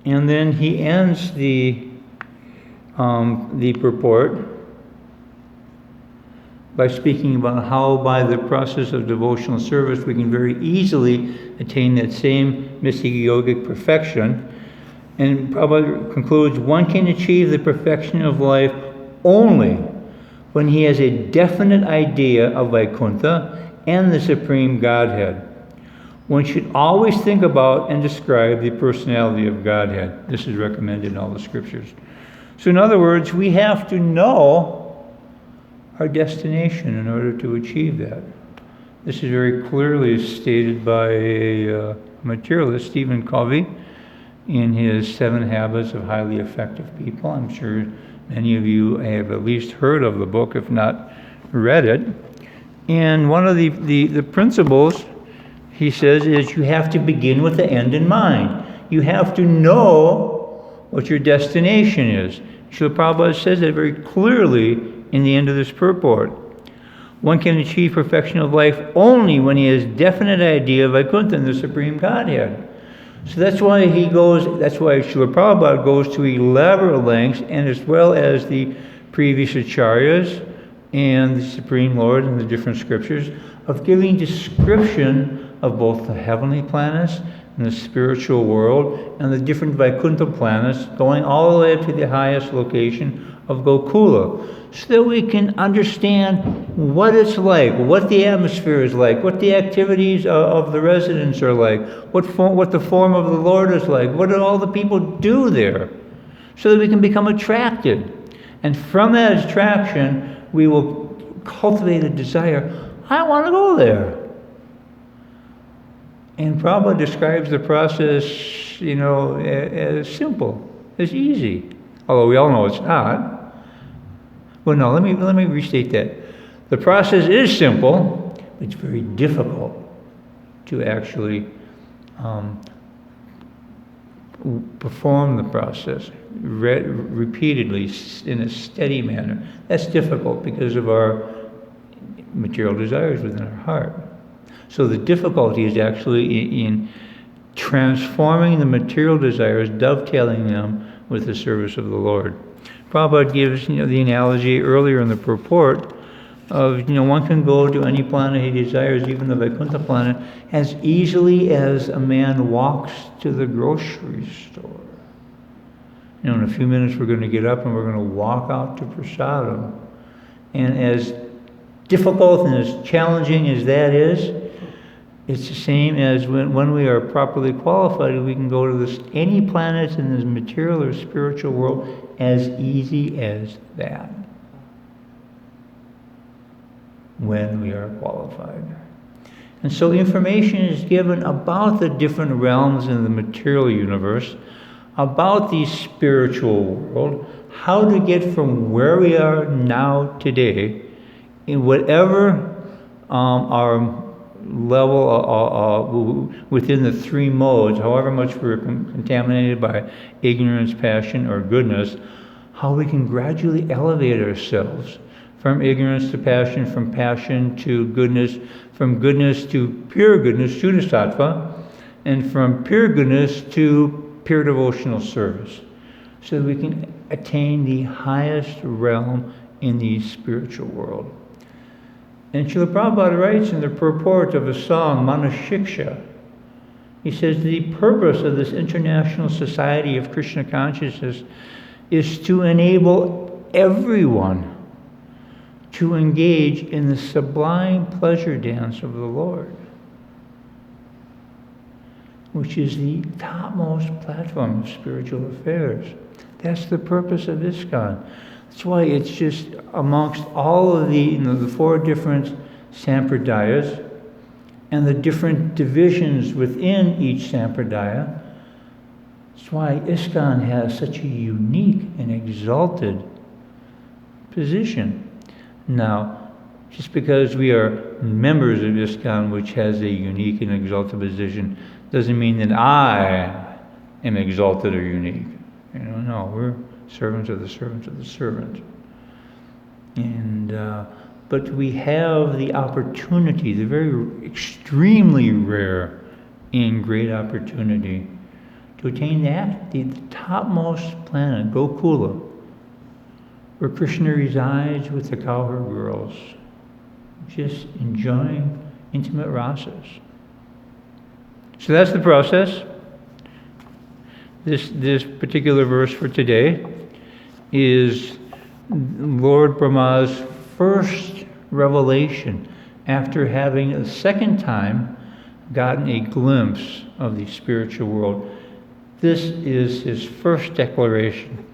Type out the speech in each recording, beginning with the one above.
And then he ends the purport by speaking about how by the process of devotional service we can very easily attain that same mystic yogic perfection. And Prabhupada concludes, one can achieve the perfection of life only when he has a definite idea of Vaikuntha and the Supreme Godhead. One should always think about and describe the personality of Godhead. This is recommended in all the scriptures. So in other words, we have to know our destination in order to achieve that. This is very clearly stated by a materialist, Stephen Covey, in his 7 Habits of Highly Effective People. I'm sure many of you have at least heard of the book, if not read it. And one of the principles, he says, is you have to begin with the end in mind. You have to know what your destination is. Srila Prabhupada says that very clearly in the end of this purport. One can achieve perfection of life only when he has definite idea of Vaikuntha and the Supreme Godhead. So that's why Srila Prabhupada goes to elaborate lengths, and as well as the previous acharyas and the Supreme Lord and the different scriptures, of giving description of both the heavenly planets and the spiritual world and the different Vaikuntha planets, going all the way up to the highest location of Gokula, so that we can understand what it's like, what the atmosphere is like, what the activities of the residents are like, what the form of the Lord is like, what do all the people do there, so that we can become attracted. And from that attraction, we will cultivate a desire, I want to go there. And Prabhupada describes the process, as simple, as easy. Although we all know it's not. Well, no, let me restate that. The process is simple, but it's very difficult to actually perform the process repeatedly in a steady manner. That's difficult because of our material desires within our heart. So the difficulty is actually in transforming the material desires, dovetailing them with the service of the Lord. Prabhupada gives the analogy earlier in the purport of one can go to any planet he desires, even the Vaikuntha planet, as easily as a man walks to the grocery store. In a few minutes we're going to get up and we're going to walk out to Prasadam. And as difficult and as challenging as that is, it's the same as when we are properly qualified, we can go to any planets in this material or spiritual world as easy as that, when we are qualified. And so information is given about the different realms in the material universe, about the spiritual world, how to get from where we are now today, in whatever our level within the 3 modes, however much we're contaminated by ignorance, passion, or goodness, how we can gradually elevate ourselves from ignorance to passion, from passion to goodness, from goodness to pure goodness, Shuddha-sattva, and from pure goodness to pure devotional service, so that we can attain the highest realm in the spiritual world. And Srila Prabhupada writes in the purport of a song, Manashiksha, he says, the purpose of this International Society of Krishna Consciousness is to enable everyone to engage in the sublime pleasure dance of the Lord, which is the topmost platform of spiritual affairs. That's the purpose of ISKCON. That's why it's just amongst all of the 4 different sampradayas and the different divisions within each sampradaya. That's why ISKCON has such a unique and exalted position. Now, just because we are members of ISKCON, which has a unique and exalted position, doesn't mean that I am exalted or unique. No, we're servants of the servants of the servant. And but we have the opportunity, the very extremely rare and great opportunity, to attain that, the topmost planet, Gokula, where Krishna resides with the cowherd girls, just enjoying intimate rasas. So that's the process. This particular verse for today is Lord Brahma's first revelation after having a second time gotten a glimpse of the spiritual world. This is his first declaration.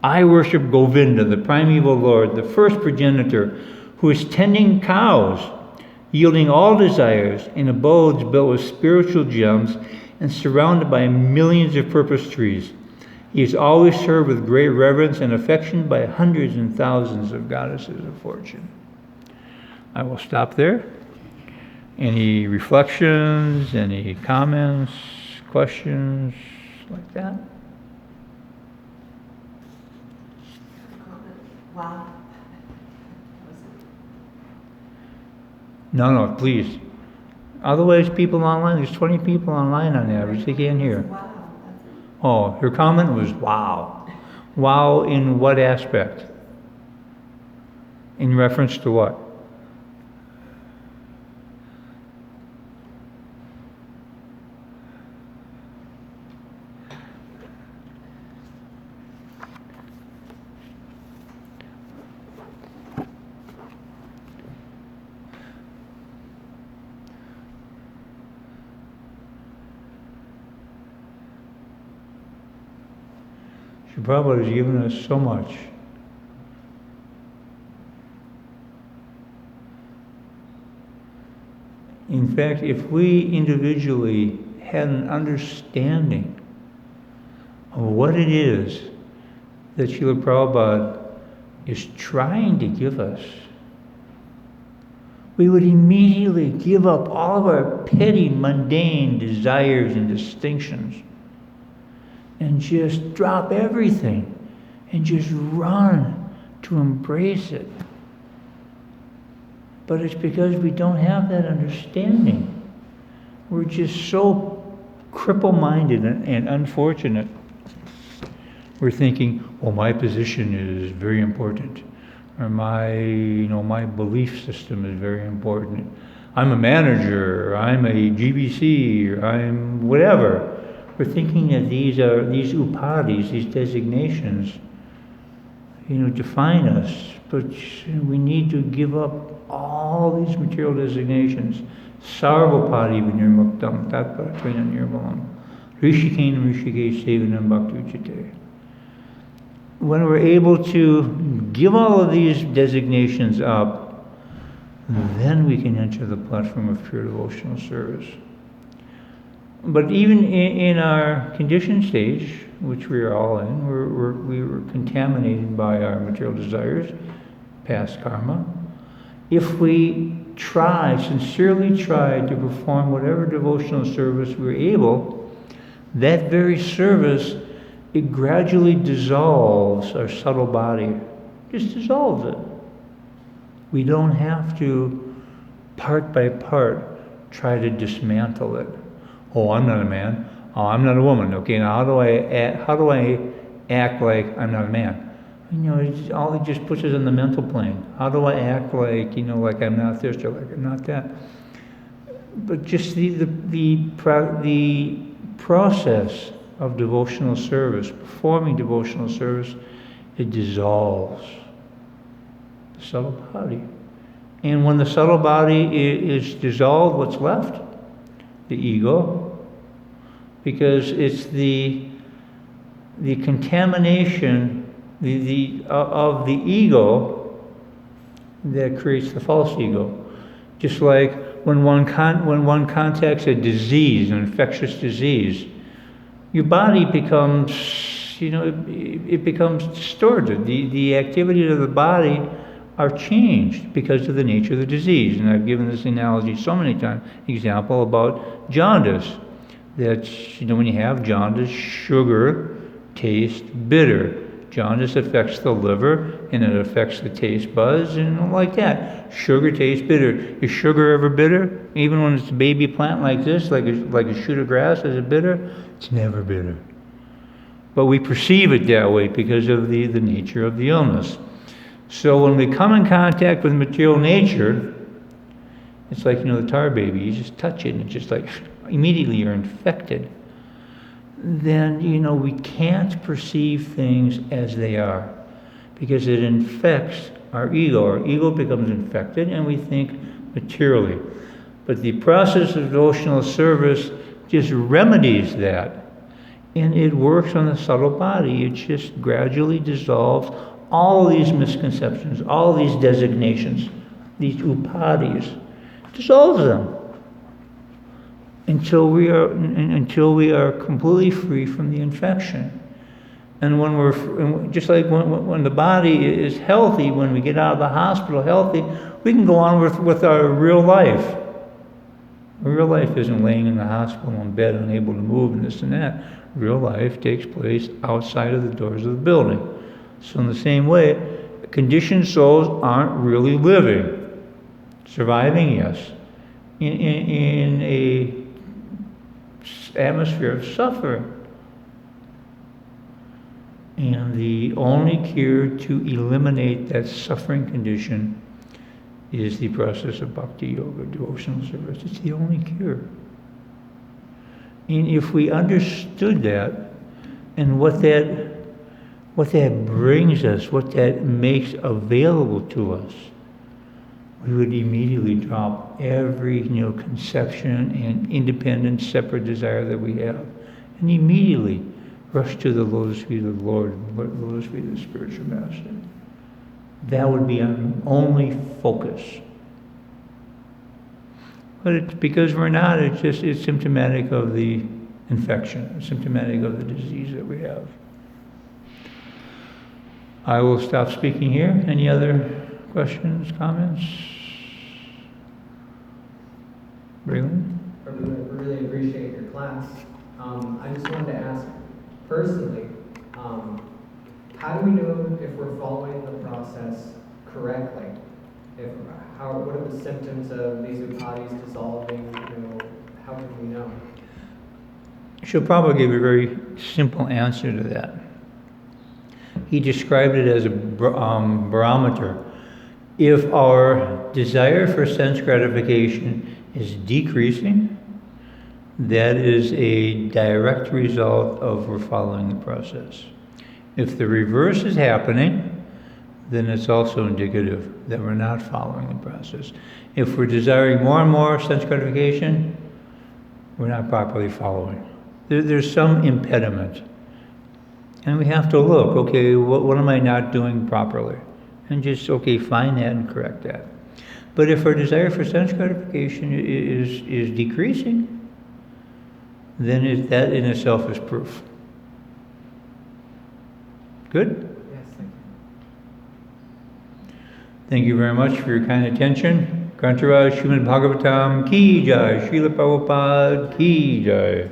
I worship Govinda, the primeval Lord, the first progenitor, who is tending cows, yielding all desires in abodes built with spiritual gems and surrounded by millions of purpose trees. He is always served with great reverence and affection by hundreds and thousands of goddesses of fortune. I will stop there. Any reflections, any comments, questions like that? Wow. No, please. Otherwise, people online, there's 20 people online on average, they can't hear. Wow. Oh, her comment was wow. Wow in what aspect? In reference to what? Prabhupada has given us so much. In fact, if we individually had an understanding of what it is that Srila Prabhupada is trying to give us, we would immediately give up all of our petty, mundane desires and distinctions and just drop everything and just run to embrace it. But it's because we don't have that understanding. We're just so cripple-minded and unfortunate. We're thinking, well, my position is very important, or my belief system is very important. I'm a manager, or I'm a GBC, or I'm whatever. We're thinking that these upadhis, these designations, define us, but we need to give up all these material designations. Sarvapadi vinirmuktam tatpatrena nirmalam rishikenem rishikesh sevanam bhakti. When we're able to give all of these designations up, then we can enter the platform of pure devotional service. But even in our conditioned stage, which we are all in, we were contaminated by our material desires, past karma. If we sincerely try to perform whatever devotional service we're able, that very service, it gradually dissolves our subtle body. Just dissolves it. We don't have to, part by part, try to dismantle it. Oh, I'm not a man. Oh, I'm not a woman. Okay, now how do I act like I'm not a man? It just puts us on the mental plane. How do I act like like I'm not this or like I'm not that? But just the process of devotional service, performing devotional service, it dissolves the subtle body. And when the subtle body is dissolved, what's left? The ego. Because it's the contamination of the ego that creates the false ego. Just like when one contacts a disease, an infectious disease, your body becomes, it becomes distorted. The activities of the body are changed because of the nature of the disease. And I've given this analogy so many times, example about jaundice. That, when you have jaundice, sugar tastes bitter. Jaundice affects the liver, and it affects the taste buds, and like that. Sugar tastes bitter. Is sugar ever bitter? Even when it's a baby plant like this, like a shoot of grass, is it bitter? It's never bitter. but we perceive it that way because of the nature of the illness. So when we come in contact with material nature, it's like, the tar baby. You just touch it and it's just like immediately you're infected. Then, we can't perceive things as they are because it infects our ego. Our ego becomes infected and we think materially. But the process of devotional service just remedies that. And it works on the subtle body. It just gradually dissolves all these misconceptions, all these designations, these upadhis. Dissolves them until we are completely free from the infection. And when we're just like when the body is healthy, when we get out of the hospital healthy, we can go on with our real life. Real life isn't laying in the hospital in bed unable to move and this and that. Real life takes place outside of the doors of the building. So in the same way, conditioned souls aren't really living. Surviving, yes, in a atmosphere of suffering. And the only cure to eliminate that suffering condition is the process of bhakti yoga, devotional service. It's the only cure. And if we understood that, and what that brings us, what that makes available to us, we would immediately drop every conception and independent, separate desire that we have, and immediately rush to the lotus feet of the Lord, the lotus feet of the spiritual master. That would be our only focus. But it's because we're not. It's symptomatic of the infection, it's symptomatic of the disease that we have. I will stop speaking here. Any other questions, comments? Braylon? I really appreciate your class. I just wanted to ask, personally, how do we know if we're following the process correctly? What are the symptoms of these upadhis dissolving? How can we know? She'll probably give a very simple answer to that. He described it as a barometer. If our desire for sense gratification is decreasing, that is a direct result of we're following the process. If the reverse is happening, then it's also indicative that we're not following the process. If we're desiring more and more sense gratification, we're not properly following. There's some impediment. And we have to look, okay, what am I not doing properly? And just, find that and correct that. But if our desire for sense gratification is decreasing, then that in itself is proof. Good? Yes, thank you. Thank you very much for your kind attention. Grantaraj Srimad Bhagavatam Ki Jai, Srila Prabhupada Ki Jai.